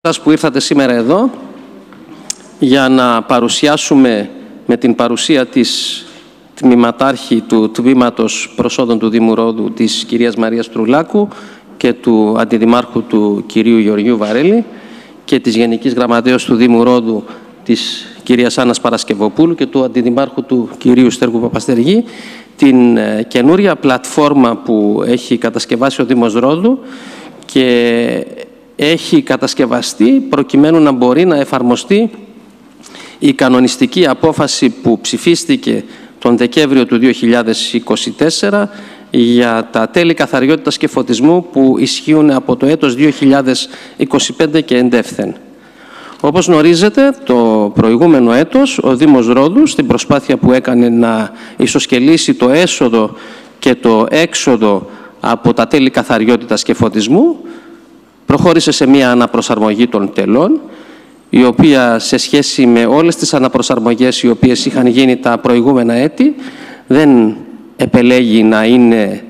Που ήρθατε σήμερα εδώ για να παρουσιάσουμε με την παρουσία της τμήματάρχη του Τμήματος Προσόδων του Δήμου Ρόδου της κυρίας Μαρίας Τρουλάκου και του Αντιδημάρχου του κυρίου Γεωργίου Βαρέλη και της Γενικής Γραμματέως του Δήμου Ρόδου της κυρίας Άννας Παρασκευοπούλου και του Αντιδημάρχου του κυρίου Στέργου Παπαστεργή την καινούρια πλατφόρμα που έχει κατασκευάσει ο Δήμος Ρόδου και έχει κατασκευαστεί προκειμένου να μπορεί να εφαρμοστεί η κανονιστική απόφαση που ψηφίστηκε τον Δεκέμβριο του 2024 για τα τέλη καθαριότητας και φωτισμού που ισχύουν από το έτος 2025 και εντεύθεν. Όπως γνωρίζετε, το προηγούμενο έτος ο Δήμος Ρόδου, στην προσπάθεια που έκανε να ισοσκελίσει το έσοδο και το έξοδο από τα τέλη καθαριότητας και φωτισμού, προχώρησε σε μία αναπροσαρμογή των τελών, η οποία σε σχέση με όλες τις αναπροσαρμογές οι οποίες είχαν γίνει τα προηγούμενα έτη, δεν επελέγει να είναι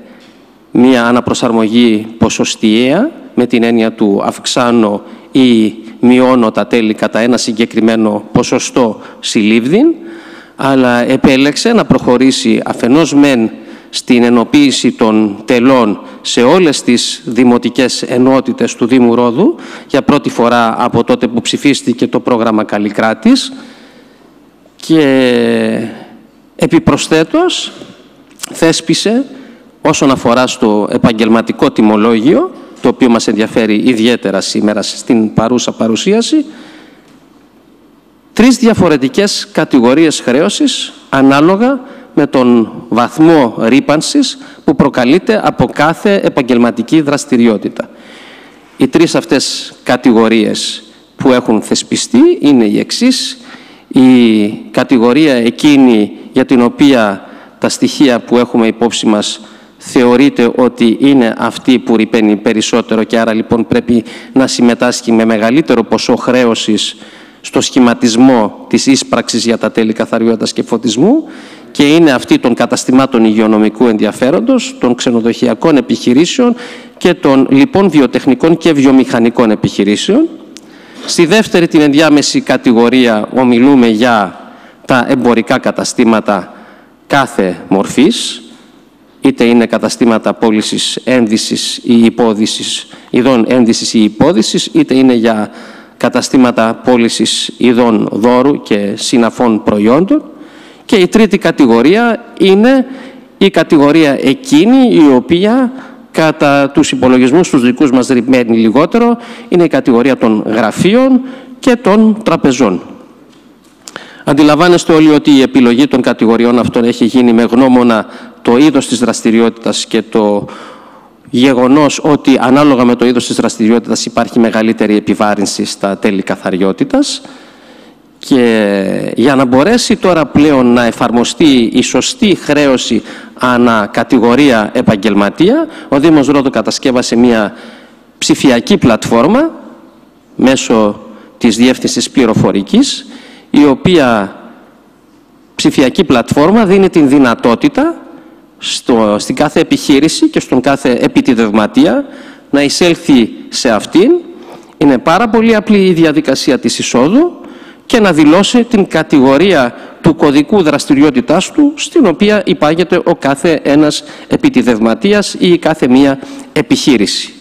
μία αναπροσαρμογή ποσοστιαία, με την έννοια του αυξάνω ή μειώνω τα τέλη κατά ένα συγκεκριμένο ποσοστό συλλήβδην, αλλά επέλεξε να προχωρήσει αφενός μεν στην ενοποίηση των τελών σε όλες τις δημοτικές ενότητες του Δήμου Ρόδου για πρώτη φορά από τότε που ψηφίστηκε το πρόγραμμα Καλλικράτης και επιπροσθέτως θέσπισε όσον αφορά στο επαγγελματικό τιμολόγιο, το οποίο μας ενδιαφέρει ιδιαίτερα σήμερα στην παρούσα παρουσίαση, 3 διαφορετικές κατηγορίες χρέωσης ανάλογα με τον βαθμό ρύπανσης που προκαλείται από κάθε επαγγελματική δραστηριότητα. Οι 3 αυτές κατηγορίες που έχουν θεσπιστεί είναι οι εξής. Η κατηγορία εκείνη για την οποία τα στοιχεία που έχουμε υπόψη μας θεωρείται ότι είναι αυτή που ρυπαίνει περισσότερο και άρα λοιπόν πρέπει να συμμετάσχει με μεγαλύτερο ποσό χρέωσης στο σχηματισμό της ίσπραξης για τα τέλη καθαριότητας και φωτισμού και είναι αυτή των καταστημάτων υγειονομικού ενδιαφέροντος, των ξενοδοχειακών επιχειρήσεων και των λοιπόν βιοτεχνικών και βιομηχανικών επιχειρήσεων. Στη δεύτερη την ενδιάμεση κατηγορία ομιλούμε για τα εμπορικά καταστήματα κάθε μορφής, είτε είναι καταστήματα πώλησης ένδυσης ή υπόδυσης, ειδών ένδυσης ή υπόδυσης, είτε είναι για καταστήματα πώλησης ειδών δώρου και συναφών προϊόντων. Και η τρίτη κατηγορία είναι η κατηγορία εκείνη η οποία κατά τους υπολογισμούς τους δικούς μας ρυπαίνει λιγότερο, είναι η κατηγορία των γραφείων και των τραπεζών. Αντιλαμβάνεστε όλοι ότι η επιλογή των κατηγοριών αυτών έχει γίνει με γνώμονα το είδος της δραστηριότητας και το γεγονός ότι ανάλογα με το είδος της δραστηριότητας υπάρχει μεγαλύτερη επιβάρυνση στα τέλη καθαριότητας. Και για να μπορέσει τώρα πλέον να εφαρμοστεί η σωστή χρέωση ανά κατηγορία επαγγελματία, ο Δήμος Ρόδου κατασκεύασε μια ψηφιακή πλατφόρμα μέσω της Διεύθυνσης Πληροφορικής, η οποία ψηφιακή πλατφόρμα δίνει την δυνατότητα στην κάθε επιχείρηση και στον κάθε επιτιδευματία να εισέλθει σε αυτήν. Είναι πάρα πολύ απλή η διαδικασία της εισόδου και να δηλώσει την κατηγορία του κωδικού δραστηριότητάς του στην οποία υπάγεται ο κάθε ένας επιτιδευματίας ή η κάθε μία επιχείρηση.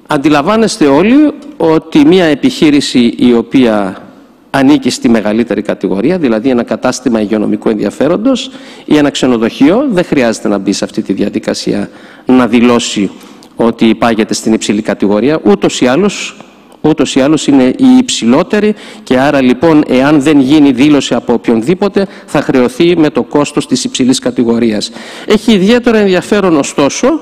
Αντιλαμβάνεστε όλοι ότι μία επιχείρηση η οποία ανήκει στη μεγαλύτερη κατηγορία, δηλαδή ένα κατάστημα υγειονομικού ενδιαφέροντος ή ένα ξενοδοχείο, δεν χρειάζεται να μπει σε αυτή τη διαδικασία να δηλώσει ότι υπάγεται στην υψηλή κατηγορία, ούτως ή άλλως είναι η υψηλότερη και άρα λοιπόν εάν δεν γίνει δήλωση από οποιονδήποτε θα χρεωθεί με το κόστος της υψηλής κατηγορίας. Έχει ιδιαίτερο ενδιαφέρον ωστόσο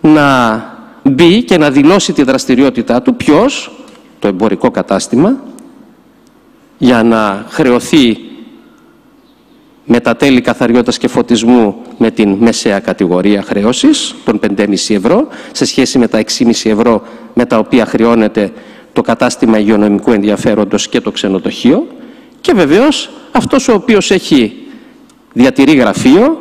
να μπει και να δηλώσει τη δραστηριότητά του ποιος, το εμπορικό κατάστημα, για να χρεωθεί με τα τέλη καθαριότητας και φωτισμού με την μεσαία κατηγορία χρέωσης των 5,5 ευρώ σε σχέση με τα 6,5 ευρώ με τα οποία χρεώνεται το κατάστημα υγειονομικού ενδιαφέροντος και το ξενοδοχείο και βεβαίως αυτός ο οποίος διατηρεί γραφείο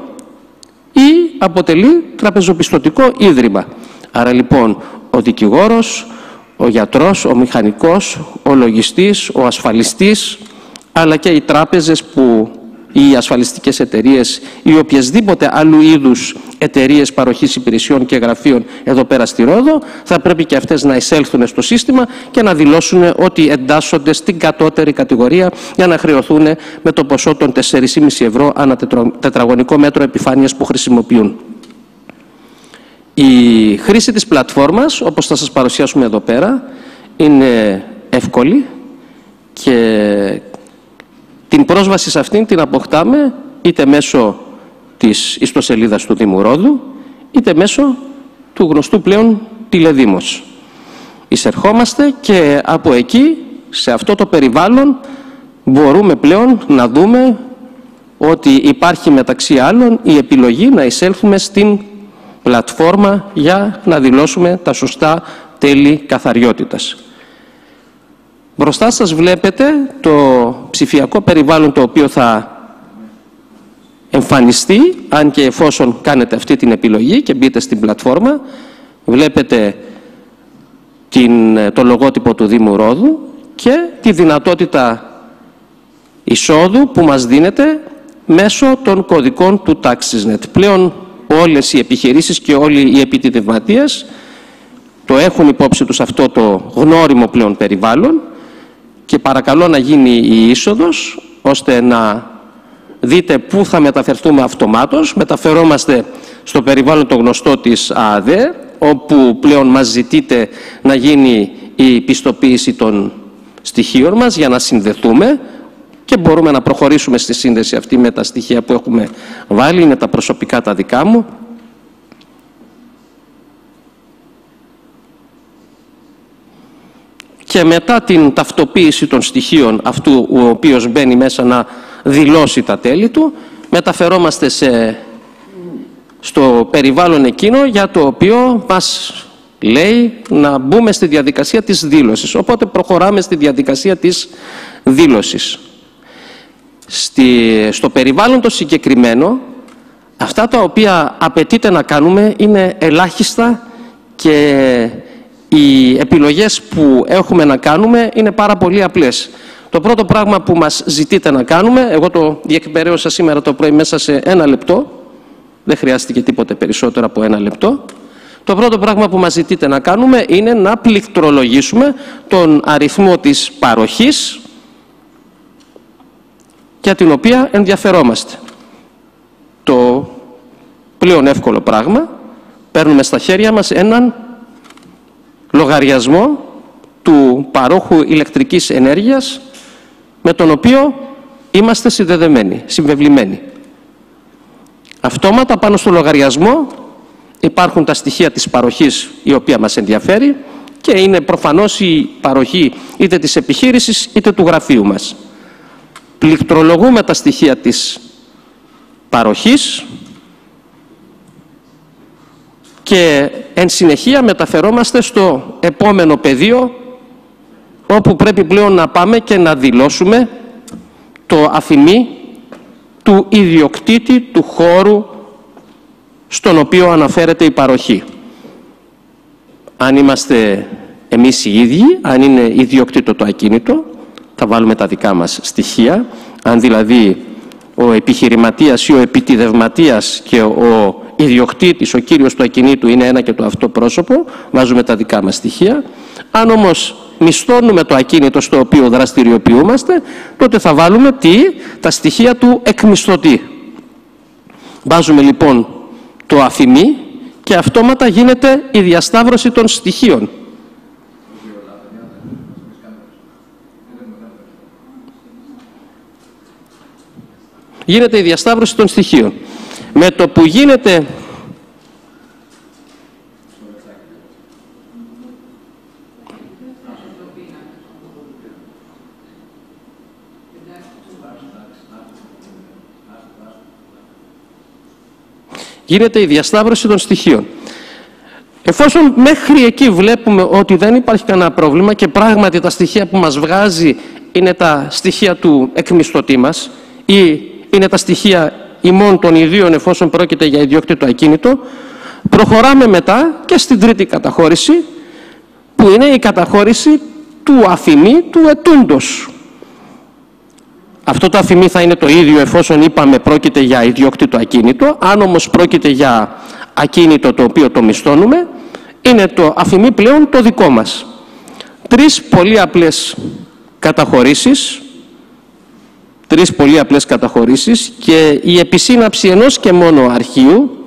ή αποτελεί τραπεζοπιστωτικό ίδρυμα. Άρα λοιπόν ο δικηγόρος, ο γιατρός, ο μηχανικός, ο λογιστής, ο ασφαλιστής, αλλά και οι τράπεζες ή οι ασφαλιστικές εταιρείες ή οποιασδήποτε άλλου είδους εταιρείες παροχής υπηρεσιών και γραφείων εδώ πέρα στη Ρόδο, θα πρέπει και αυτές να εισέλθουν στο σύστημα και να δηλώσουν ότι εντάσσονται στην κατώτερη κατηγορία για να χρεωθούν με το ποσό των 4,5 ευρώ ανά τετραγωνικό μέτρο επιφάνειας που χρησιμοποιούν. Η χρήση της πλατφόρμας, όπως θα σας παρουσιάσουμε εδώ πέρα, είναι εύκολη και την πρόσβαση σε αυτήν την αποκτάμε είτε μέσω της ιστοσελίδας του Δήμου Ρόδου, είτε μέσω του γνωστού πλέον τηλεδήμος. Εισερχόμαστε και από εκεί, σε αυτό το περιβάλλον, μπορούμε πλέον να δούμε ότι υπάρχει μεταξύ άλλων η επιλογή να εισέλθουμε στην πλατφόρμα για να δηλώσουμε τα σωστά τέλη καθαριότητας. Μπροστά σας βλέπετε το ψηφιακό περιβάλλον το οποίο θα εμφανιστεί, αν και εφόσον κάνετε αυτή την επιλογή και μπείτε στην πλατφόρμα. Βλέπετε το λογότυπο του Δήμου Ρόδου και τη δυνατότητα εισόδου που μας δίνεται μέσω των κωδικών του TaxisNet. Πλέον όλες οι επιχειρήσεις και όλοι οι επιτιδευματίες το έχουν υπόψη τους αυτό το γνώριμο πλέον περιβάλλον και παρακαλώ να γίνει η είσοδος ώστε να δείτε πού θα μεταφερθούμε αυτομάτως. Μεταφερόμαστε στο περιβάλλον το γνωστό της ΑΑΔΕ, όπου πλέον μας ζητείτε να γίνει η πιστοποίηση των στοιχείων μας για να συνδεθούμε και μπορούμε να προχωρήσουμε στη σύνδεση αυτή με τα στοιχεία που έχουμε βάλει, είναι τα προσωπικά τα δικά μου. Και μετά την ταυτοποίηση των στοιχείων αυτού ο οποίος μπαίνει μέσα να δηλώσει τα τέλη του, μεταφερόμαστε στο περιβάλλον εκείνο για το οποίο μας λέει να μπούμε στη διαδικασία της δήλωσης. Οπότε προχωράμε στη διαδικασία της δήλωσης. Στο περιβάλλον το συγκεκριμένο, αυτά τα οποία απαιτείται να κάνουμε είναι ελάχιστα και οι επιλογές που έχουμε να κάνουμε είναι πάρα πολύ απλές. Το πρώτο πράγμα που μας ζητείτε να κάνουμε, εγώ το διεκπαιρέωσα σήμερα το πρωί μέσα σε 1 λεπτό, δεν χρειάστηκε τίποτε περισσότερο από 1 λεπτό. Το πρώτο πράγμα που μας ζητείτε να κάνουμε είναι να πληκτρολογήσουμε τον αριθμό της παροχής για την οποία ενδιαφερόμαστε. Το πλέον εύκολο πράγμα, παίρνουμε στα χέρια μας έναν λογαριασμό του παρόχου ηλεκτρικής ενέργειας με τον οποίο είμαστε συνδεδεμένοι, συμβεβλημένοι. Αυτόματα πάνω στο λογαριασμό υπάρχουν τα στοιχεία της παροχής η οποία μας ενδιαφέρει και είναι προφανώς η παροχή είτε της επιχείρησης είτε του γραφείου μας. Πληκτρολογούμε τα στοιχεία της παροχής και εν συνεχεία μεταφερόμαστε στο επόμενο πεδίο όπου πρέπει πλέον να πάμε και να δηλώσουμε το αφημί του ιδιοκτήτη του χώρου στον οποίο αναφέρεται η παροχή. Αν είμαστε εμείς οι ίδιοι, αν είναι ιδιοκτήτο το ακίνητο, θα βάλουμε τα δικά μας στοιχεία. Αν δηλαδή ο επιχειρηματίας ή ο επιτιδευματίας και ο ιδιοκτήτης, ο κύριος του ακινήτου είναι ένα και το αυτό πρόσωπο, βάζουμε τα δικά μας στοιχεία. Αν όμως μισθώνουμε το ακίνητο στο οποίο δραστηριοποιούμαστε, τότε θα βάλουμε τα στοιχεία του εκμισθωτή. Βάζουμε λοιπόν το αφημί και αυτόματα γίνεται η διασταύρωση των στοιχείων. Γίνεται η διασταύρωση των στοιχείων. Με το που γίνεται η διασταύρωση των στοιχείων. Εφόσον μέχρι εκεί βλέπουμε ότι δεν υπάρχει κανένα πρόβλημα και πράγματι τα στοιχεία που μας βγάζει είναι τα στοιχεία του εκμισθωτή μας ή είναι τα στοιχεία ημών των ιδίων εφόσον πρόκειται για ιδιόκτητο ακίνητο, προχωράμε μετά και στην τρίτη καταχώρηση που είναι η καταχώρηση του αφημί του ετούντος. Αυτό το αφημί θα είναι το ίδιο εφόσον είπαμε πρόκειται για ιδιόκτητο ακίνητο. Αν όμως πρόκειται για ακίνητο το οποίο το μισθώνουμε, είναι το αφημί πλέον το δικό μας. Τρεις πολύ απλές καταχωρήσεις και η επισύναψη ενός και μόνο αρχείου.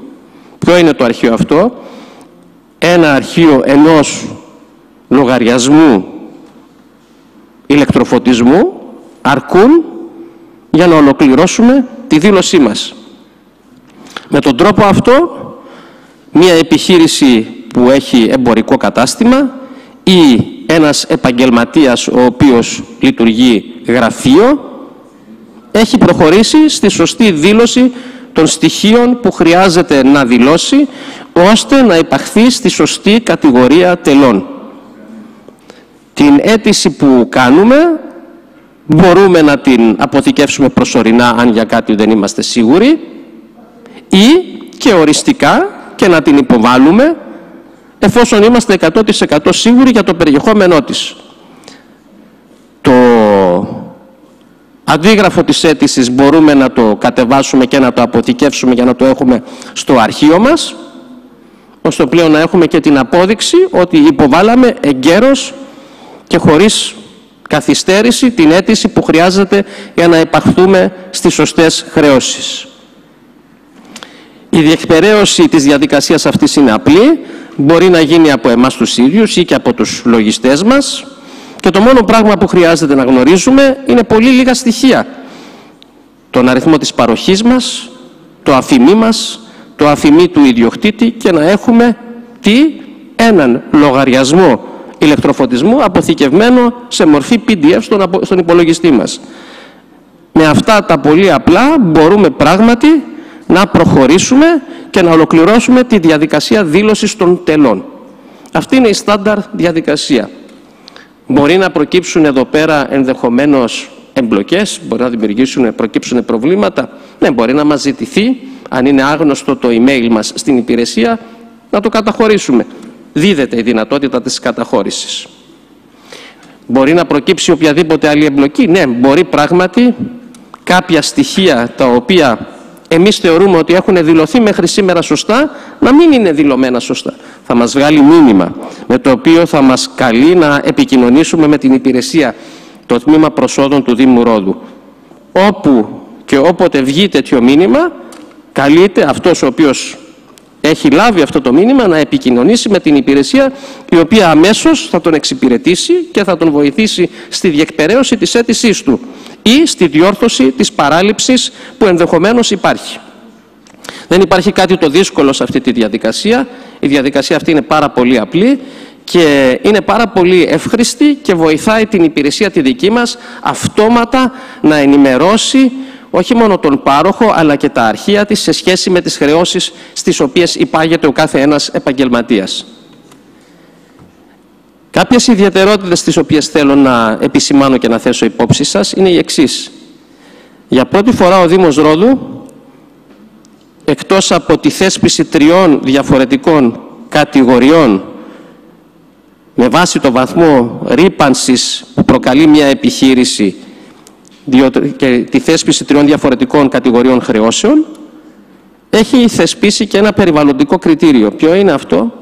Ποιο είναι το αρχείο αυτό? Ένα αρχείο ενός λογαριασμού ηλεκτροφωτισμού αρκούν για να ολοκληρώσουμε τη δήλωσή μας. Με τον τρόπο αυτό, μία επιχείρηση που έχει εμπορικό κατάστημα ή ένας επαγγελματίας ο οποίος λειτουργεί γραφείο έχει προχωρήσει στη σωστή δήλωση των στοιχείων που χρειάζεται να δηλώσει ώστε να υπαχθεί στη σωστή κατηγορία τελών. Την αίτηση που κάνουμε μπορούμε να την αποθηκεύσουμε προσωρινά αν για κάτι δεν είμαστε σίγουροι ή και οριστικά και να την υποβάλουμε εφόσον είμαστε 100% σίγουροι για το περιεχόμενό της. Το αντίγραφο της αίτησης μπορούμε να το κατεβάσουμε και να το αποθηκεύσουμε για να το έχουμε στο αρχείο μας, ώστε πλέον να έχουμε και την απόδειξη ότι υποβάλαμε εγκαίρως και χωρίς καθυστέρηση την αίτηση που χρειάζεται για να υπαχθούμε στις σωστές χρεώσεις. Η διεκπεραίωση της διαδικασίας αυτής είναι απλή, μπορεί να γίνει από εμάς τους ίδιους ή και από τους λογιστές μας και το μόνο πράγμα που χρειάζεται να γνωρίζουμε είναι πολύ λίγα στοιχεία. Τον αριθμό της παροχής μας, το αφημί μας, το αφημί του ιδιοκτήτη και να έχουμε έναν λογαριασμό ηλεκτροφωτισμού αποθηκευμένο σε μορφή PDF στον υπολογιστή μας. Με αυτά τα πολύ απλά μπορούμε πράγματι να προχωρήσουμε και να ολοκληρώσουμε τη διαδικασία δήλωσης των τελών. Αυτή είναι η στάνταρ διαδικασία. Μπορεί να προκύψουν εδώ πέρα ενδεχομένως εμπλοκές, μπορεί να προκύψουν προβλήματα. Ναι, μπορεί να μας ζητηθεί, αν είναι άγνωστο το email μας στην υπηρεσία, να το καταχωρήσουμε. Δίδεται η δυνατότητα της καταχώρησης. Μπορεί να προκύψει οποιαδήποτε άλλη εμπλοκή. Ναι, μπορεί πράγματι κάποια στοιχεία τα οποία εμείς θεωρούμε ότι έχουν δηλωθεί μέχρι σήμερα σωστά, να μην είναι δηλωμένα σωστά. Θα μας βγάλει μήνυμα με το οποίο θα μας καλεί να επικοινωνήσουμε με την υπηρεσία, το τμήμα προσόδων του Δήμου Ρόδου. Όπου και όποτε βγει τέτοιο μήνυμα, καλείται αυτός ο οποίος έχει λάβει αυτό το μήνυμα να επικοινωνήσει με την υπηρεσία, η οποία αμέσως θα τον εξυπηρετήσει και θα τον βοηθήσει στη διεκπεραίωση της αίτησής του ή στη διόρθωση της παράληψης που ενδεχομένως υπάρχει. Δεν υπάρχει κάτι το δύσκολο σε αυτή τη διαδικασία. Η διαδικασία αυτή είναι πάρα πολύ απλή και είναι πάρα πολύ εύχρηστη και βοηθάει την υπηρεσία τη δική μας αυτόματα να ενημερώσει όχι μόνο τον πάροχο αλλά και τα αρχεία της σε σχέση με τις χρεώσεις στις οποίες υπάγεται ο κάθε ένας επαγγελματίας. Κάποιες ιδιαιτερότητες τις οποίες θέλω να επισημάνω και να θέσω υπόψη σας είναι οι εξής. Για πρώτη φορά ο Δήμος Ρόδου, εκτός από τη θέσπιση 3 διαφορετικών κατηγοριών με βάση το βαθμό ρύπανσης που προκαλεί μια επιχείρηση και τη θέσπιση 3 διαφορετικών κατηγοριών χρεώσεων, έχει θεσπίσει και ένα περιβαλλοντικό κριτήριο. Ποιο είναι αυτό?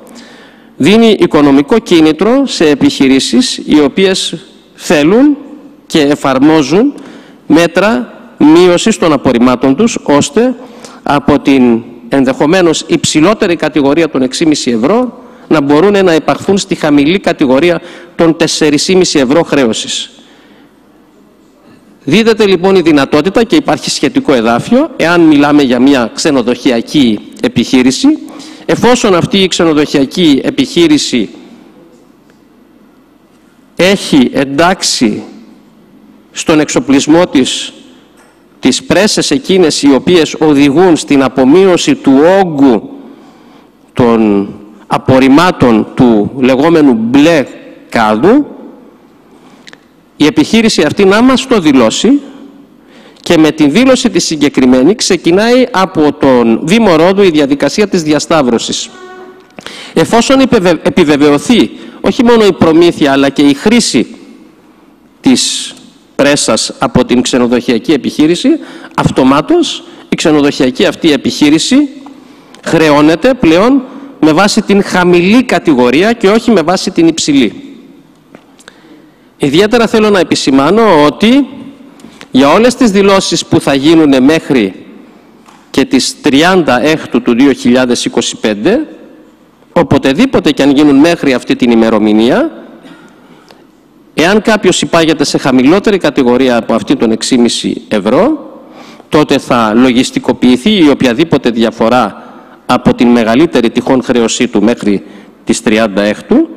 Δίνει οικονομικό κίνητρο σε επιχειρήσεις οι οποίες θέλουν και εφαρμόζουν μέτρα μείωσης των απορριμμάτων τους, ώστε από την ενδεχομένως υψηλότερη κατηγορία των 6,5 ευρώ να μπορούν να υπαχθούν στη χαμηλή κατηγορία των 4,5 ευρώ χρέωσης. Δίδεται λοιπόν η δυνατότητα και υπάρχει σχετικό εδάφιο, εάν μιλάμε για μια ξενοδοχειακή επιχείρηση, εφόσον αυτή η ξενοδοχειακή επιχείρηση έχει εντάξει στον εξοπλισμό της τις πρέσες εκείνες οι οποίες οδηγούν στην απομείωση του όγκου των απορριμμάτων του λεγόμενου μπλε κάδου, η επιχείρηση αυτή να μας το δηλώσει και με την δήλωση της συγκεκριμένη ξεκινάει από τον Δήμο Ρόδου η διαδικασία της διασταύρωσης. Εφόσον επιβεβαιωθεί όχι μόνο η προμήθεια αλλά και η χρήση της πρέσας από την ξενοδοχειακή επιχείρηση, αυτομάτως η ξενοδοχειακή αυτή επιχείρηση χρεώνεται πλέον με βάση την χαμηλή κατηγορία και όχι με βάση την υψηλή. Ιδιαίτερα θέλω να επισημάνω ότι για όλες τις δηλώσεις που θα γίνουν μέχρι και τις 30 Έκτου του 2025, οποτεδήποτε και αν γίνουν μέχρι αυτή την ημερομηνία, εάν κάποιος υπάγεται σε χαμηλότερη κατηγορία από αυτή των 6,5 ευρώ, τότε θα λογιστικοποιηθεί η οποιαδήποτε διαφορά από την μεγαλύτερη τυχόν χρέωσή του μέχρι τις 30 Έκτου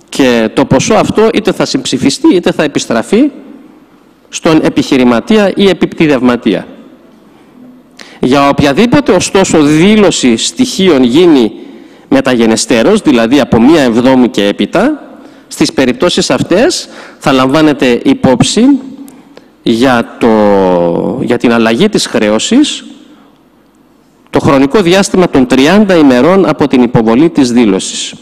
και το ποσό αυτό είτε θα συμψηφιστεί είτε θα επιστραφεί στον επιχειρηματία ή επιπτηδευματία. Για οποιαδήποτε ωστόσο δήλωση στοιχείων γίνει μεταγενεστέρως, δηλαδή από 1/7 και έπειτα, στις περιπτώσεις αυτές θα λαμβάνεται υπόψη για την αλλαγή της χρέωσης το χρονικό διάστημα των 30 ημερών από την υποβολή της δήλωσης.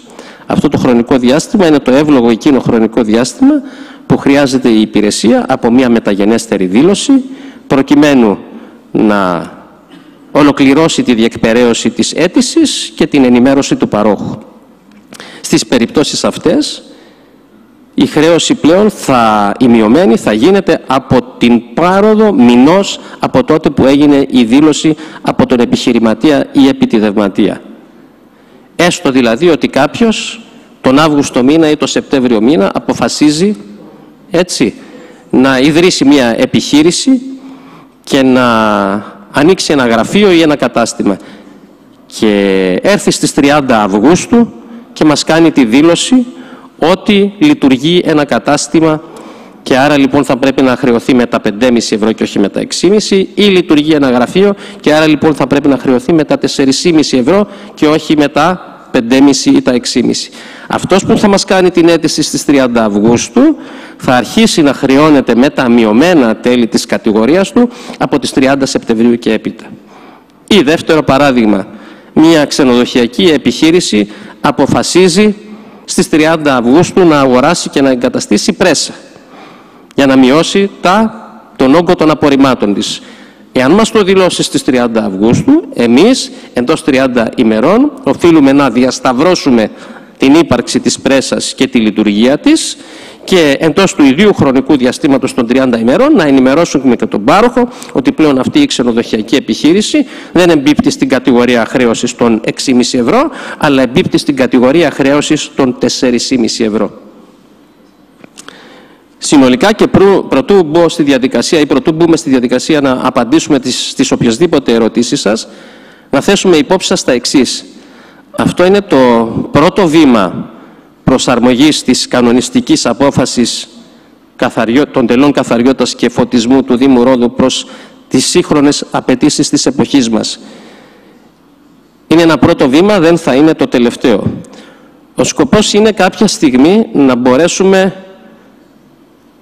Αυτό το χρονικό διάστημα είναι το εύλογο εκείνο χρονικό διάστημα που χρειάζεται η υπηρεσία από μια μεταγενέστερη δήλωση προκειμένου να ολοκληρώσει τη διεκπεραίωση της αίτησης και την ενημέρωση του παρόχου. Στις περιπτώσεις αυτές η χρέωση πλέον η μειωμένη θα γίνεται από την πάροδο μηνός από τότε που έγινε η δήλωση από τον επιχειρηματία ή επιτηδευματία. Έστω δηλαδή ότι κάποιος τον Αύγουστο μήνα ή τον Σεπτέμβριο μήνα αποφασίζει έτσι να ιδρύσει μια επιχείρηση και να ανοίξει ένα γραφείο ή ένα κατάστημα και έρθει στις 30 Αυγούστου και μας κάνει τη δήλωση ότι λειτουργεί ένα κατάστημα και άρα λοιπόν θα πρέπει να χρεωθεί με τα 5,5 ευρώ και όχι με τα 6,5, ή λειτουργεί ένα γραφείο και άρα λοιπόν θα πρέπει να χρεωθεί με τα 4,5 ευρώ και όχι με τα 5,5 ή τα 6,5. Αυτός που θα μας κάνει την αίτηση στις 30 Αυγούστου θα αρχίσει να χρεώνεται με τα μειωμένα τέλη της κατηγορίας του από τις 30 Σεπτεμβρίου και έπειτα. Ή δεύτερο παράδειγμα, μια ξενοδοχειακή επιχείρηση αποφασίζει στις 30 Αυγούστου να αγοράσει και να εγκαταστήσει πρέσα για να μειώσει τον όγκο των απορριμμάτων της. Εάν μας το δηλώσει στις 30 Αυγούστου, εμείς εντός 30 ημερών οφείλουμε να διασταυρώσουμε την ύπαρξη της πρέσας και τη λειτουργία της και εντός του ιδίου χρονικού διαστήματος των 30 ημερών να ενημερώσουμε και τον πάροχο ότι πλέον αυτή η ξενοδοχειακή επιχείρηση δεν εμπίπτει στην κατηγορία χρέωσης των 6,5 ευρώ, αλλά εμπίπτει στην κατηγορία χρέωσης των 4,5 ευρώ. Συνολικά και πρωτού μπω στη διαδικασία ή πρωτού μπούμε στη διαδικασία να απαντήσουμε στις οποιασδήποτε ερωτήσεις σας, να θέσουμε υπόψη σας τα εξής. Αυτό είναι το πρώτο βήμα προσαρμογής της κανονιστικής απόφασης των τελών καθαριότητας και φωτισμού του Δήμου Ρόδου προς τις σύγχρονες απαιτήσεις της εποχής μας. Είναι ένα πρώτο βήμα, δεν θα είναι το τελευταίο. Ο σκοπός είναι κάποια στιγμή να μπορέσουμε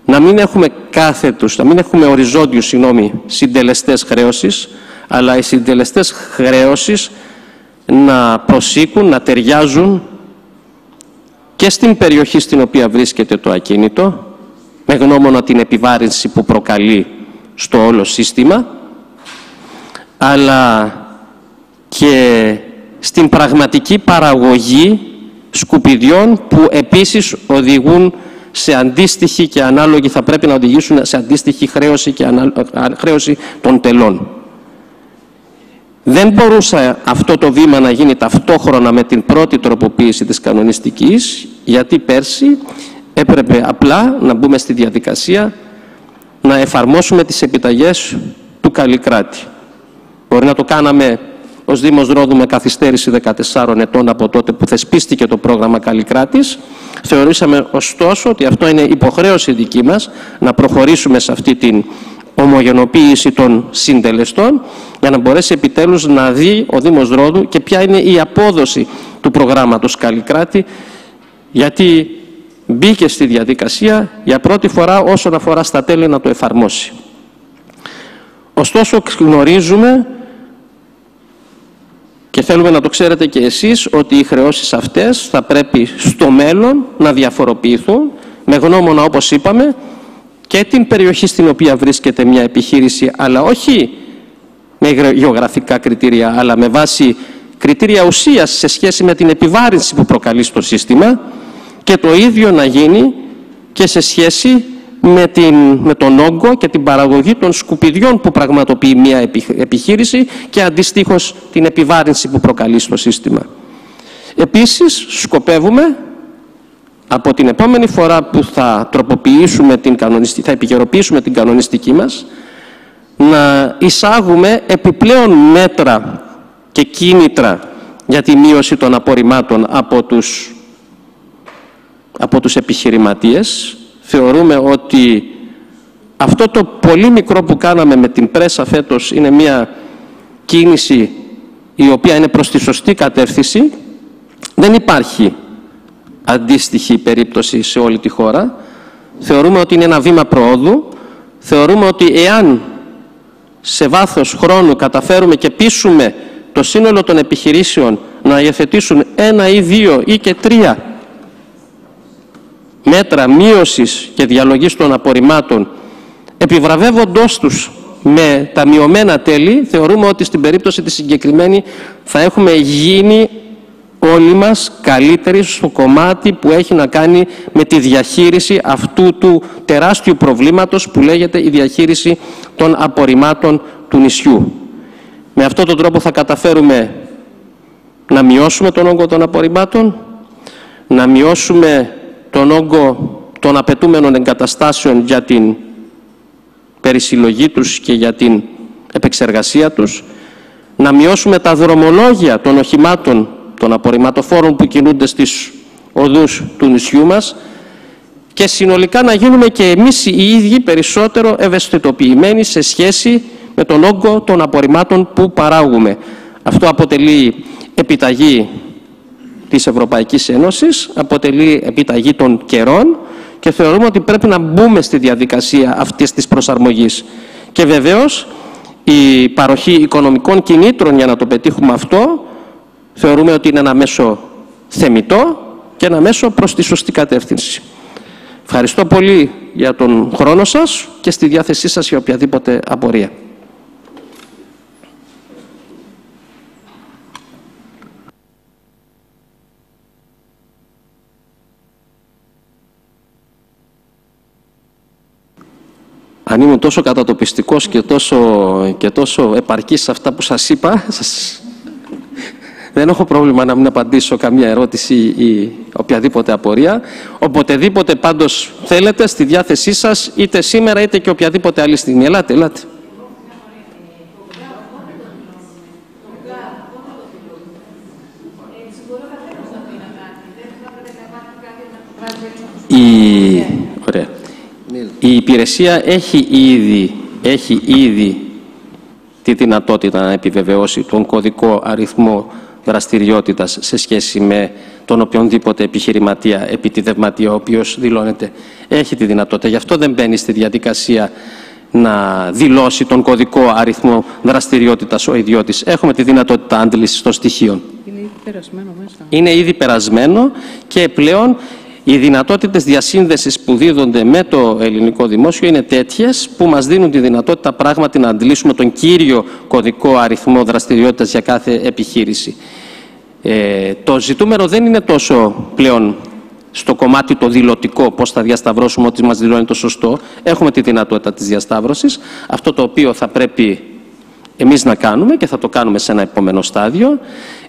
να μην έχουμε κάθετους, να μην έχουμε οριζόντιους συντελεστές χρέωσης, αλλά οι συντελεστές χρέωσης να προσήκουν, να ταιριάζουν και στην περιοχή στην οποία βρίσκεται το ακίνητο, με γνώμονα την επιβάρυνση που προκαλεί στο όλο σύστημα, αλλά και στην πραγματική παραγωγή σκουπιδιών που επίσης οδηγούν σε αντίστοιχη και ανάλογη, θα πρέπει να οδηγήσουν σε αντίστοιχη χρέωση και χρέωση των τελών. Δεν μπορούσε αυτό το βήμα να γίνει ταυτόχρονα με την πρώτη τροποποίηση της κανονιστικής, γιατί πέρσι έπρεπε απλά να μπούμε στη διαδικασία να εφαρμόσουμε τις επιταγές του Καλλικράτη. Μπορεί να το κάναμε ως Δήμος Ρόδου με καθυστέρηση 14 ετών από τότε που θεσπίστηκε το πρόγραμμα Καλλικράτης. Θεωρήσαμε ωστόσο ότι αυτό είναι υποχρέωση δική μας να προχωρήσουμε σε αυτή την ομογενοποίηση των συντελεστών για να μπορέσει επιτέλους να δει ο Δήμος Ρόδου και ποια είναι η απόδοση του προγράμματος Καλλικράτη, γιατί μπήκε στη διαδικασία για πρώτη φορά όσον αφορά στα τέλη να το εφαρμόσει. Ωστόσο γνωρίζουμε Και θέλουμε να το ξέρετε και εσείς ότι οι χρεώσεις αυτές θα πρέπει στο μέλλον να διαφοροποιηθούν με γνώμονα, όπως είπαμε, και την περιοχή στην οποία βρίσκεται μια επιχείρηση, αλλά όχι με γεωγραφικά κριτήρια, αλλά με βάση κριτήρια ουσίας σε σχέση με την επιβάρυνση που προκαλεί στο σύστημα, και το ίδιο να γίνει και σε σχέση με τον όγκο και την παραγωγή των σκουπιδιών που πραγματοποιεί μια επιχείρηση και αντιστοίχως την επιβάρυνση που προκαλεί στο σύστημα. Επίσης, σκοπεύουμε από την επόμενη φορά που θα θα επικαιροποιήσουμε την κανονιστική μας, να εισάγουμε επιπλέον μέτρα και κίνητρα για τη μείωση των απορριμμάτων από τους επιχειρηματίες. Θεωρούμε ότι αυτό το πολύ μικρό που κάναμε με την πρέσα φέτος είναι μια κίνηση η οποία είναι προς τη σωστή κατεύθυνση. Δεν υπάρχει αντίστοιχη περίπτωση σε όλη τη χώρα. Θεωρούμε ότι είναι ένα βήμα προόδου. Θεωρούμε ότι εάν σε βάθος χρόνου καταφέρουμε και πείσουμε το σύνολο των επιχειρήσεων να υιοθετήσουν 1 ή 2 ή και 3 μέτρα μείωσης και διαλογής των απορριμμάτων, επιβραβεύοντός τους με τα μειωμένα τέλη, θεωρούμε ότι στην περίπτωση τη συγκεκριμένη θα έχουμε γίνει όλοι μας καλύτεροι στο κομμάτι που έχει να κάνει με τη διαχείριση αυτού του τεράστιου προβλήματος που λέγεται η διαχείριση των απορριμμάτων του νησιού. Με αυτόν τον τρόπο θα καταφέρουμε να μειώσουμε τον όγκο των απορριμμάτων, να μειώσουμε τον όγκο των απαιτούμενων εγκαταστάσεων για την περισυλλογή τους και για την επεξεργασία τους, να μειώσουμε τα δρομολόγια των οχημάτων, των απορριμματοφόρων που κινούνται στις οδούς του νησιού μας και συνολικά να γίνουμε και εμείς οι ίδιοι περισσότερο ευαισθητοποιημένοι σε σχέση με τον όγκο των απορριμμάτων που παράγουμε. Αυτό αποτελεί επιταγή της Ευρωπαϊκής Ένωσης, αποτελεί επιταγή των καιρών και θεωρούμε ότι πρέπει να μπούμε στη διαδικασία αυτής της προσαρμογής. Και βεβαίως η παροχή οικονομικών κινήτρων για να το πετύχουμε αυτό θεωρούμε ότι είναι ένα μέσο θεμιτό και ένα μέσο προς τη σωστή κατεύθυνση. Ευχαριστώ πολύ για τον χρόνο σας και στη διάθεσή σας για οποιαδήποτε απορία. Αν ήμουν τόσο κατατοπιστικός και τόσο επαρκής σε αυτά που σας είπα, δεν έχω πρόβλημα να μην απαντήσω καμία ερώτηση ή οποιαδήποτε απορία. Οποτεδήποτε πάντως θέλετε, στη διάθεσή σας, είτε σήμερα είτε και οποιαδήποτε άλλη στιγμή. Ελάτε, ελάτε. Ωραία. Η υπηρεσία έχει ήδη τη δυνατότητα να επιβεβαιώσει τον κωδικό αριθμό δραστηριότητας σε σχέση με τον οποιονδήποτε επιχειρηματία, επιτιδευματία, ο οποίος δηλώνεται. Έχει τη δυνατότητα. Γι' αυτό δεν μπαίνει στη διαδικασία να δηλώσει τον κωδικό αριθμό δραστηριότητας ο ιδιώτης. Έχουμε τη δυνατότητα άντλησης των στοιχείων. Είναι ήδη περασμένο μέσα. Είναι ήδη περασμένο και πλέον οι δυνατότητες διασύνδεσης που δίδονται με το ελληνικό δημόσιο είναι τέτοιες που μας δίνουν τη δυνατότητα πράγματι να αντλήσουμε τον κύριο κωδικό αριθμό δραστηριότητας για κάθε επιχείρηση. Το ζητούμενο δεν είναι τόσο πλέον στο κομμάτι το δηλωτικό, πώς θα διασταυρώσουμε ότι μας δηλώνει το σωστό. Έχουμε τη δυνατότητα της διασταύρωσης. Αυτό το οποίο θα πρέπει εμείς να κάνουμε και θα το κάνουμε σε ένα επόμενο στάδιο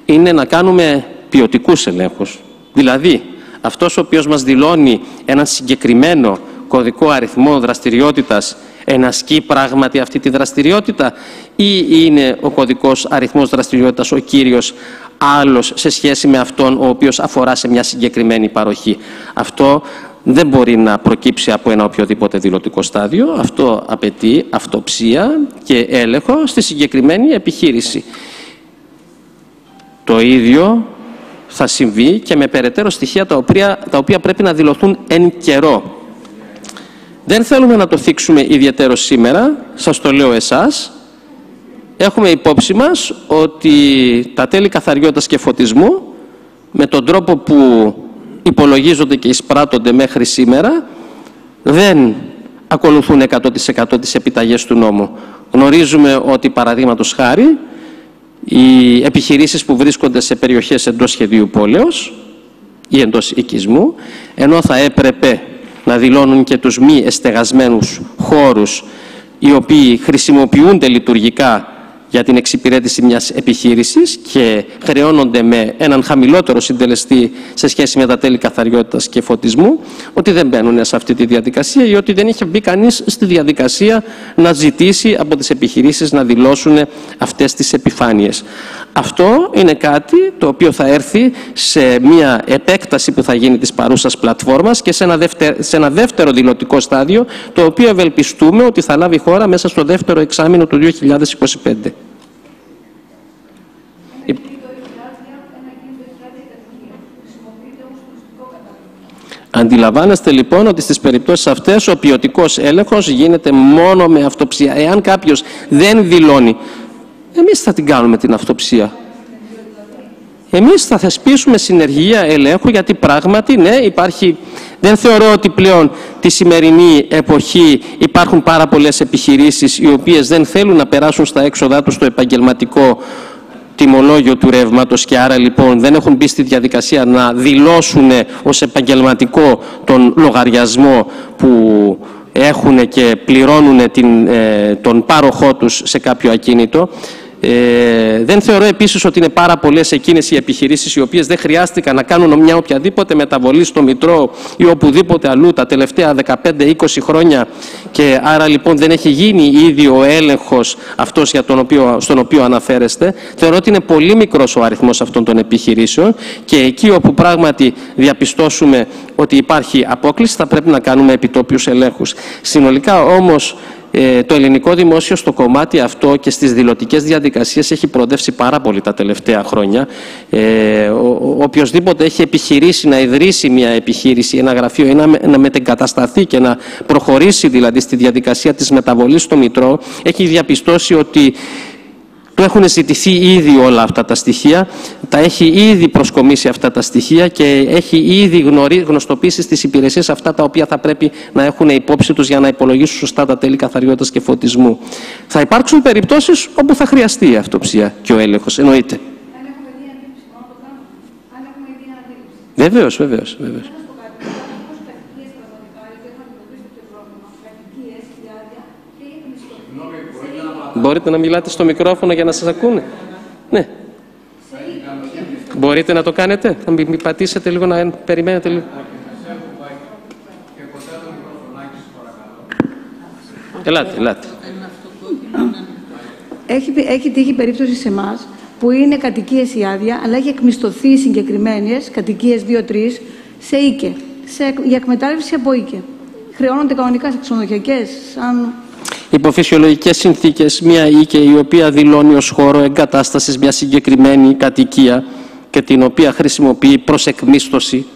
είναι να κάνουμε ποιοτικούς ελέγχους. Δηλαδή, αυτός ο οποίος μας δηλώνει έναν συγκεκριμένο κωδικό αριθμό δραστηριότητας ενασκεί πράγματι αυτή τη δραστηριότητα ή είναι ο κωδικός αριθμός δραστηριότητας ο κύριος άλλος σε σχέση με αυτόν ο οποίος αφορά σε μια συγκεκριμένη παροχή. Αυτό δεν μπορεί να προκύψει από ένα οποιοδήποτε δηλωτικό στάδιο. Αυτό απαιτεί αυτοψία και έλεγχο στη συγκεκριμένη επιχείρηση. Το ίδιο θα συμβεί και με περαιτέρω στοιχεία τα οποία πρέπει να δηλωθούν εν καιρό. Δεν θέλουμε να το θίξουμε ιδιαίτερο σήμερα, σας το λέω εσάς. έχουμε υπόψη μας ότι τα τέλη καθαριότητας και φωτισμού, με τον τρόπο που υπολογίζονται και εισπράττονται μέχρι σήμερα, δεν ακολουθούν 100% τις επιταγές του νόμου. Γνωρίζουμε ότι, παραδείγματος χάρη, οι επιχειρήσεις που βρίσκονται σε περιοχές εντός σχεδίου πόλεως ή εντός οικισμού, ενώ θα έπρεπε να δηλώνουν και τους μη εστεγασμένους χώρους, οι οποίοι χρησιμοποιούνται λειτουργικά για την εξυπηρέτηση μιας επιχείρησης και χρεώνονται με έναν χαμηλότερο συντελεστή σε σχέση με τα τέλη καθαριότητας και φωτισμού, ότι δεν μπαίνουν σε αυτή τη διαδικασία ή ότι δεν είχε μπει κανείς στη διαδικασία να ζητήσει από τις επιχειρήσεις να δηλώσουν αυτές τις επιφάνειες. Αυτό είναι κάτι το οποίο θα έρθει σε μια επέκταση που θα γίνει της παρούσας πλατφόρμας και σε ένα δεύτερο δηλωτικό στάδιο, το οποίο ευελπιστούμε ότι θα λάβει χώρα μέσα στο δεύτερο εξάμηνο του 2025. Αντιλαμβάνεστε λοιπόν ότι στις περιπτώσεις αυτές ο ποιοτικός έλεγχος γίνεται μόνο με αυτοψία. Εάν κάποιος δεν δηλώνει, εμείς θα την κάνουμε την αυτοψία. Εμείς θα θεσπίσουμε συνεργεία ελέγχου, γιατί πράγματι, ναι, υπάρχει. Δεν θεωρώ ότι πλέον τη σημερινή εποχή υπάρχουν πάρα πολλές επιχειρήσεις οι οποίες δεν θέλουν να περάσουν στα έξοδά τους το επαγγελματικό τιμολόγιο του ρεύματος και άρα λοιπόν δεν έχουν μπει στη διαδικασία να δηλώσουν ως επαγγελματικό τον λογαριασμό που έχουν και πληρώνουν τον πάροχό τους σε κάποιο ακίνητο. Δεν θεωρώ επίσης ότι είναι πάρα πολλές εκείνες οι επιχειρήσεις οι οποίες δεν χρειάστηκαν να κάνουν μια οποιαδήποτε μεταβολή στο Μητρό ή οπουδήποτε αλλού τα τελευταία 15-20 χρόνια και άρα λοιπόν δεν έχει γίνει ήδη ο έλεγχος αυτός στον οποίο αναφέρεστε. Θεωρώ ότι είναι πολύ μικρός ο αριθμός αυτών των επιχειρήσεων και εκεί όπου πράγματι διαπιστώσουμε ότι υπάρχει απόκλιση θα πρέπει να κάνουμε επιτόπιους ελέγχους. Συνολικά όμως το ελληνικό δημόσιο στο κομμάτι αυτό και στις δηλωτικές διαδικασίες έχει προοδεύσει πάρα πολύ τα τελευταία χρόνια. Οποιοσδήποτε έχει επιχειρήσει να ιδρύσει μια επιχείρηση, ένα γραφείο ή να μετεγκατασταθεί και να προχωρήσει δηλαδή στη διαδικασία της μεταβολής στο Μητρό, έχει διαπιστώσει ότι του έχουν ζητηθεί ήδη όλα αυτά τα στοιχεία, τα έχει ήδη προσκομίσει αυτά τα στοιχεία και έχει ήδη γνωστοποιήσει στις υπηρεσίες αυτά τα οποία θα πρέπει να έχουν υπόψη τους για να υπολογίσουν σωστά τα τέλη καθαριότητας και φωτισμού. Θα υπάρξουν περιπτώσεις όπου θα χρειαστεί η αυτοψία και ο έλεγχος, εννοείται. Βεβαίως, βεβαίως, βεβαίως. Μπορείτε να μιλάτε στο μικρόφωνο για να σας ακούνε. Ναι. Μπορείτε να το κάνετε. Θα μην πατήσετε λίγο να περιμένετε λίγο. Ελάτε, ελάτε. Έχει τύχει περίπτωση σε εμάς που είναι κατοικίες η άδεια, αλλά έχει εκμισθωθεί συγκεκριμένες κατοικίες 2-3 σε οίκε, για εκμετάλλευση από οίκε. Χρεώνονται κανονικά σε ξενοδοχειακές, σαν... Υπό φυσιολογικές συνθήκες, μια οίκη η οποία δηλώνει ως χώρο εγκατάστασης μια συγκεκριμένη κατοικία και την οποία χρησιμοποιεί προς εκμίσθωση,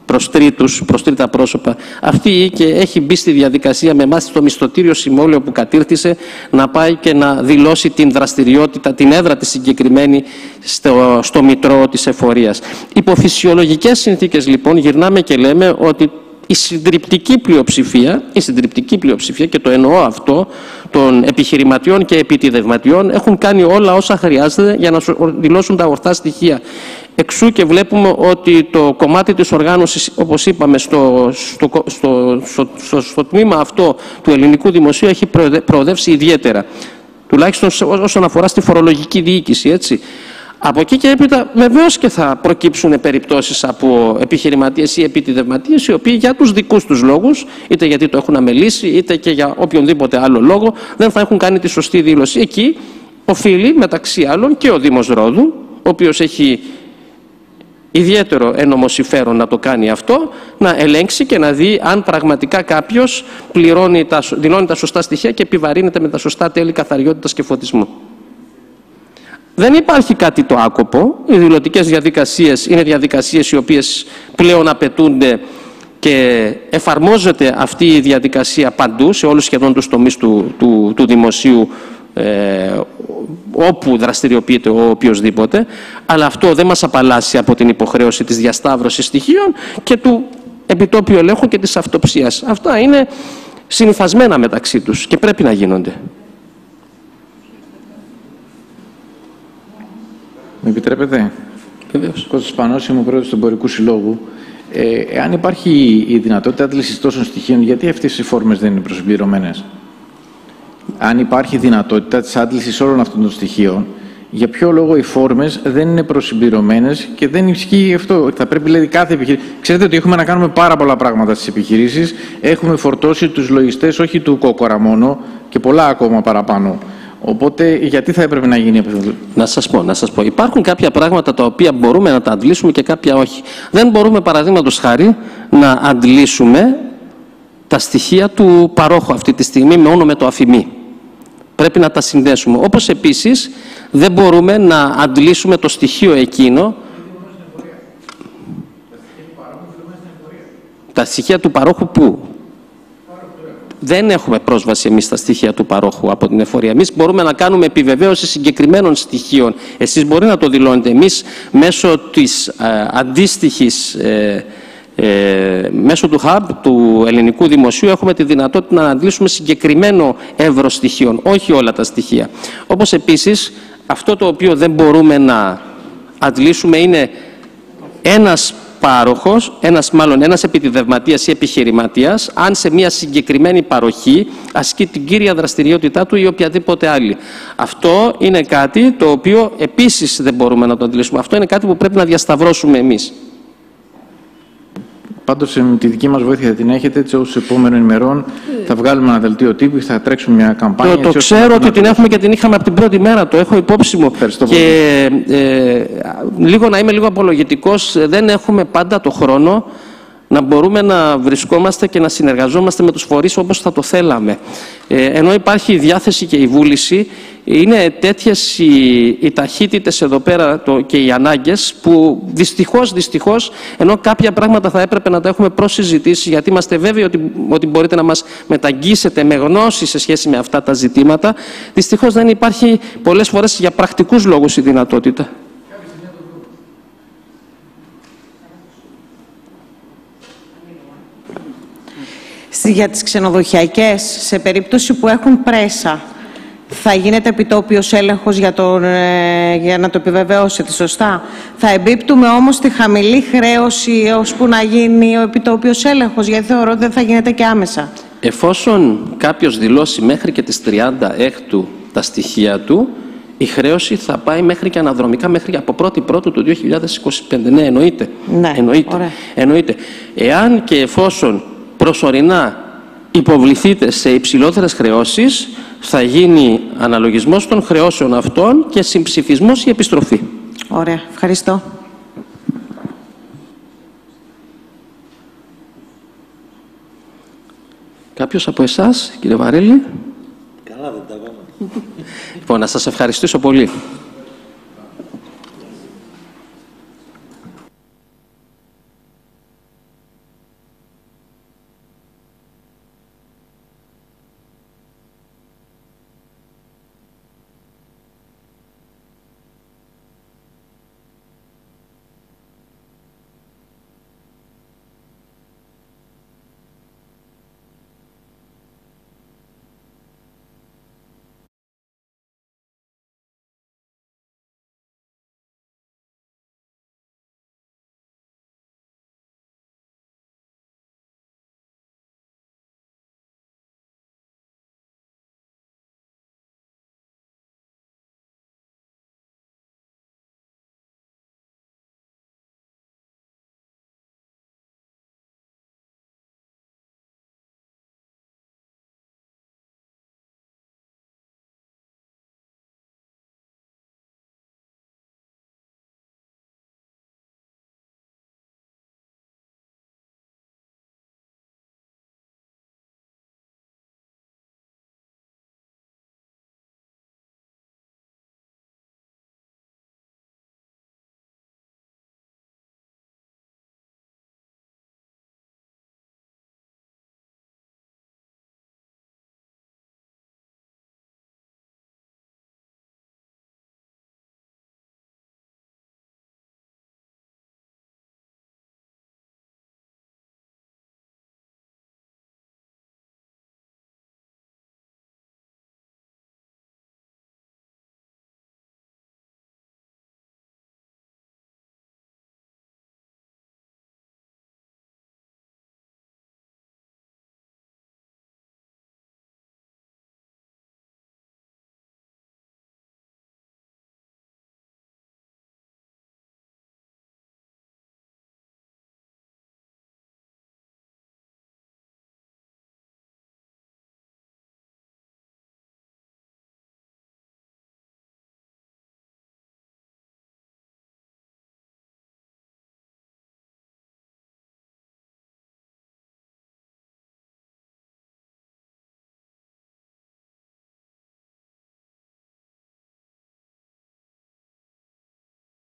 προς τρίτους, προς τρίτα πρόσωπα, αυτή η οίκη έχει μπει στη διαδικασία με εμάς στο μισθωτήριο συμβόλαιο που κατήρτισε να πάει και να δηλώσει την δραστηριότητα, την έδρα της συγκεκριμένη στο Μητρό της Εφορίας. Υπό φυσιολογικές συνθήκες λοιπόν γυρνάμε και λέμε ότι η συντριπτική πλειοψηφία, και το εννοώ αυτό, των επιχειρηματιών και επιτιδευματιών έχουν κάνει όλα όσα χρειάζεται για να δηλώσουν τα ορθά στοιχεία. Εξού και βλέπουμε ότι το κομμάτι της οργάνωσης, όπως είπαμε, στο τμήμα αυτό του ελληνικού δημοσίου έχει προοδεύσει ιδιαίτερα. Τουλάχιστον όσον αφορά στη φορολογική διοίκηση, έτσι. Από εκεί και έπειτα βεβαίως και θα προκύψουν περιπτώσεις από επιχειρηματίες ή επιτιδευματίες οι οποίοι για τους δικούς τους λόγους, είτε γιατί το έχουν αμελήσει, είτε και για οποιονδήποτε άλλο λόγο, δεν θα έχουν κάνει τη σωστή δήλωση. Εκεί οφείλει μεταξύ άλλων και ο Δήμος Ρόδου, ο οποίος έχει ιδιαίτερο ένομο συμφέρον να το κάνει αυτό, να ελέγξει και να δει αν πραγματικά κάποιος δηλώνει τα σωστά στοιχεία και επιβαρύνεται με τα σωστά τέλη καθαριότητας και φωτισμού. Δεν υπάρχει κάτι το άκοπο. Οι δηλωτικές διαδικασίες είναι διαδικασίες οι οποίες πλέον απαιτούνται και εφαρμόζεται αυτή η διαδικασία παντού, σε όλους σχεδόν τους τομείς του δημοσίου όπου δραστηριοποιείται ο οποιοσδήποτε, αλλά αυτό δεν μας απαλλάσσει από την υποχρέωση της διασταύρωσης στοιχείων και του επιτόπιου ελέγχου και της αυτοψίας. Αυτά είναι συνυφασμένα μεταξύ τους και πρέπει να γίνονται. Με επιτρέπετε? Βεβαίως. Κώστας Πανός, είμαι ο πρόεδρος του Εμπορικού Συλλόγου. Εάν υπάρχει η δυνατότητα άντλησης τόσων στοιχείων, γιατί αυτές οι φόρμες δεν είναι προσυμπληρωμένες? Αν υπάρχει δυνατότητα της άντλησης όλων αυτών των στοιχείων, για ποιο λόγο οι φόρμες δεν είναι προσυμπληρωμένες και δεν ισχύει αυτό? Θα πρέπει, δηλαδή, κάθε επιχείρηση. Ξέρετε ότι έχουμε να κάνουμε πάρα πολλά πράγματα στις επιχειρήσεις. Έχουμε φορτώσει τους λογιστές, όχι του κόκορα μόνο, και πολλά ακόμα παραπάνω. Οπότε, γιατί θα έπρεπε να γίνει αυτό? Να σας πω. Υπάρχουν κάποια πράγματα τα οποία μπορούμε να τα αντλήσουμε και κάποια όχι. Δεν μπορούμε, παραδείγματος χάρη, να αντλήσουμε τα στοιχεία του παρόχου αυτή τη στιγμή μόνο με το αφημί. Πρέπει να τα συνδέσουμε. Όπως επίσης δεν μπορούμε να αντλήσουμε το στοιχείο εκείνο. Τα στοιχεία του παρόχου πού? Δεν έχουμε πρόσβαση εμείς στα στοιχεία του παρόχου από την εφορία. Εμείς μπορούμε να κάνουμε επιβεβαίωση συγκεκριμένων στοιχείων. Εσείς μπορεί να το δηλώνετε. Εμείς μέσω της αντίστοιχης, μέσω του Hub, του Ελληνικού Δημοσίου, έχουμε τη δυνατότητα να αντλήσουμε συγκεκριμένο εύρος στοιχείων, όχι όλα τα στοιχεία. Όπως επίσης, αυτό το οποίο δεν μπορούμε να αντλήσουμε είναι ένας πάροχος, ένας επιτιδευματίας ή επιχειρηματίας, αν σε μια συγκεκριμένη παροχή ασκεί την κύρια δραστηριότητά του ή οποιαδήποτε άλλη. Αυτό είναι κάτι το οποίο επίσης δεν μπορούμε να το αντιλήσουμε. Αυτό είναι κάτι που πρέπει να διασταυρώσουμε εμείς. Πάντως, τη δική μας βοήθεια θα την έχετε, έτσι ως επόμενων ημερών θα βγάλουμε ένα δελτίο τύπου, θα τρέξουμε μια καμπάνια. Το ξέρω ότι την έχουμε και την είχαμε από την πρώτη μέρα, το έχω υπόψη μου. Και λίγο να είμαι λίγο απολογητικός, δεν έχουμε πάντα το χρόνο να μπορούμε να βρισκόμαστε και να συνεργαζόμαστε με τους φορείς όπως θα το θέλαμε. Ενώ υπάρχει η διάθεση και η βούληση, είναι τέτοιες οι ταχύτητες εδώ πέρα και οι ανάγκες που δυστυχώς, ενώ κάποια πράγματα θα έπρεπε να τα έχουμε προσυζητήσει, γιατί είμαστε βέβαιοι ότι μπορείτε να μας μεταγγίσετε με γνώση σε σχέση με αυτά τα ζητήματα, δυστυχώς δεν υπάρχει πολλές φορές για πρακτικούς λόγους η δυνατότητα. Για τις ξενοδοχειακές, σε περίπτωση που έχουν πρέσα, θα γίνεται επιτόπιος έλεγχος για να το επιβεβαιώσετε σωστά? Θα εμπίπτουμε όμως στη χαμηλή χρέωση ώσπου να γίνει ο επιτόπιος έλεγχος, γιατί θεωρώ ότι δεν θα γίνεται και άμεσα. Εφόσον κάποιος δηλώσει μέχρι και τις 36 τα στοιχεία του, η χρέωση θα πάει μέχρι και αναδρομικά μέχρι από 1η του 2025. Ναι, εννοείται. Ναι, εννοείται. Εάν και εφόσον προσωρινά υποβληθείτε σε υψηλότερες χρεώσεις, θα γίνει αναλογισμός των χρεώσεων αυτών και συμψηφισμός ή επιστροφή. Ωραία. Ευχαριστώ. Κάποιος από εσάς, κύριε Βαρέλη? Καλά δεν τα πάμε. Λοιπόν, να σας ευχαριστήσω πολύ.